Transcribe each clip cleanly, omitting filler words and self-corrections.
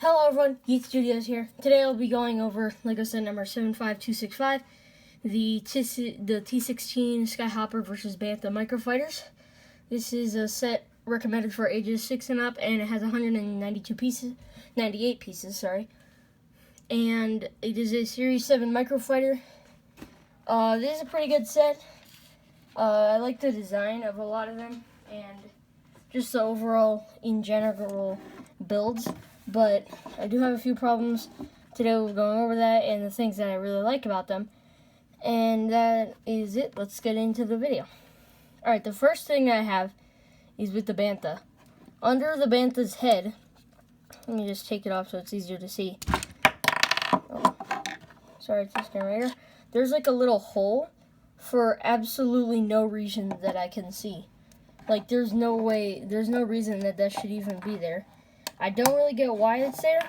Hello everyone, Yeet Studios here. Today I'll be going over LEGO set number 75265, the T16 Skyhopper vs. Bantha Microfighters. This is a set recommended for ages 6 and up, and it has 98 pieces, and it is a Series 7 Microfighter. This is a pretty good set. I like the design of a lot of them, and just the overall, in general, builds. But I do have a few problems. Today we'll be going over that and the things that I really like about them. And that is it. Let's get into the video. Alright, the first thing I have is with the Bantha. Under the Bantha's head, let me just take it off so it's easier to see. Oh, sorry, it's this generator. There's like a little hole for absolutely no reason that I can see. Like, there's no reason that should even be there. I don't really get why it's there.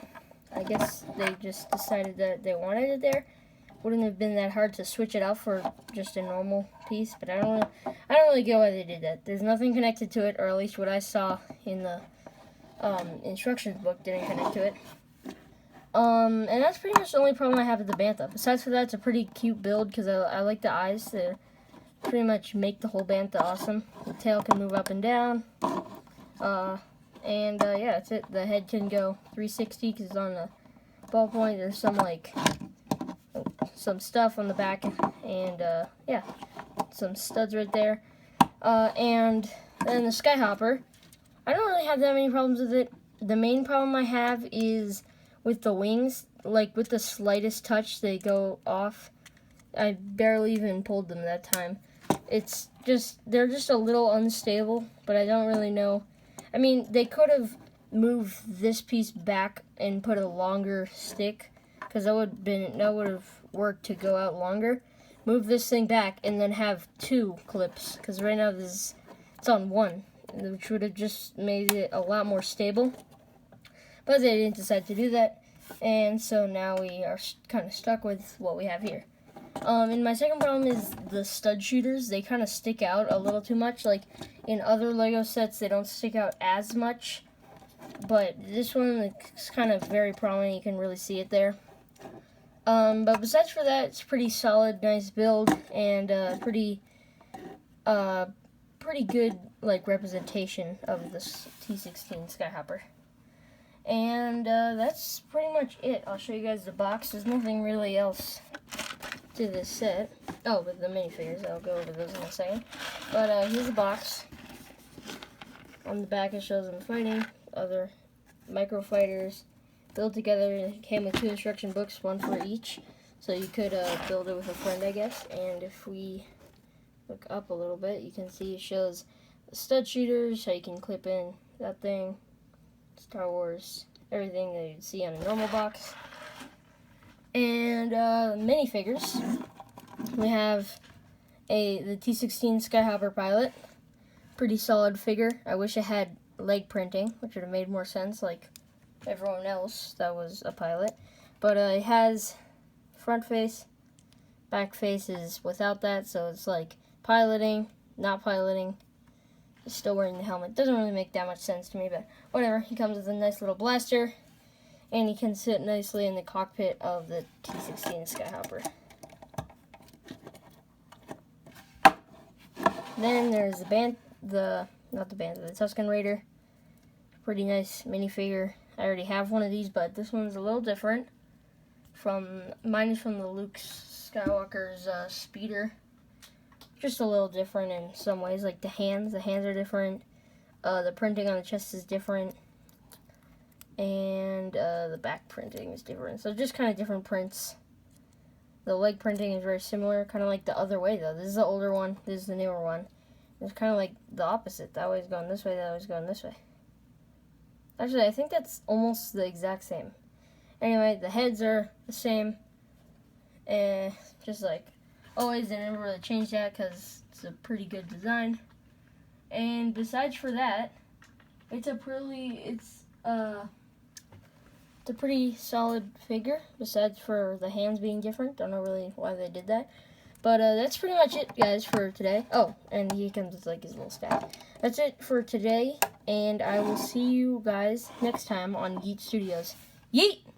I guess they just decided that they wanted it there. Wouldn't have been that hard to switch it out for just a normal piece, but I don't really get why they did that. There's nothing connected to it, or at least what I saw in the instructions book didn't connect to it. And that's pretty much the only problem I have with the Bantha. Besides for that, it's a pretty cute build because I like the eyes. They pretty much make the whole Bantha awesome. The tail can move up and down. Yeah, that's it. The head can go 360 because it's on the ballpoint. There's some stuff on the back, and yeah, some studs right there. And then the Skyhopper, I don't really have that many problems with it. The main problem I have is with the wings. Like, with the slightest touch, they go off. I barely even pulled them that time. They're just a little unstable, but I don't really know. I mean, they could have moved this piece back and put a longer stick, because that would have worked to go out longer. Move this thing back and then have two clips, because right now it's on one, which would have just made it a lot more stable. But they didn't decide to do that, and so now we are kind of stuck with what we have here. And my second problem is the stud shooters. They kind of stick out a little too much. Like, in other LEGO sets, they don't stick out as much. But this one is kind of very prominent. You can really see it there. But besides for that, it's pretty solid, nice build, and pretty good, like, representation of this T16 Skyhopper. And that's pretty much it. I'll show you guys the box. There's nothing really else to this set. Oh, with the minifigures, I'll go over those in a second. But here's the box. On the back it shows them fighting other microfighters built together. It came with 2 instruction books, one for each, so you could build it with a friend, I guess. And if we look up a little bit, you can see it shows the stud shooters, how you can clip in that thing, Star Wars, everything that you'd see on a normal box. And minifigures, we have the T16 Skyhopper pilot, pretty solid figure. I wish it had leg printing, which would have made more sense, like everyone else that was a pilot. But it has front face, back face is without that, so it's like piloting, not piloting, still wearing the helmet. Doesn't really make that much sense to me, but whatever. He comes with a nice little blaster, and he can sit nicely in the cockpit of the T16 Skyhopper. Then there's the Tusken Raider. Pretty nice minifigure. I already have one of these, but this one's a little different. Mine is from the Luke Skywalker's speeder. Just a little different in some ways. Like the hands are different. The printing on the chest is different. And the back printing is different. So just kind of different prints. The leg printing is very similar, kind of like the other way though. This is the older one, this is the newer one. It's kind of like the opposite. That way's going this way, that way's going this way. Actually, I think that's almost the exact same. Anyway, the heads are the same. Just like always, they never really changed that because it's a pretty good design. And besides for that, it's a pretty solid figure, besides for the hands being different. Don't know really why they did that. But that's pretty much it, guys, for today. Oh, and he comes with, like, his little staff. That's it for today, and I will see you guys next time on Yeet Studios. Yeet!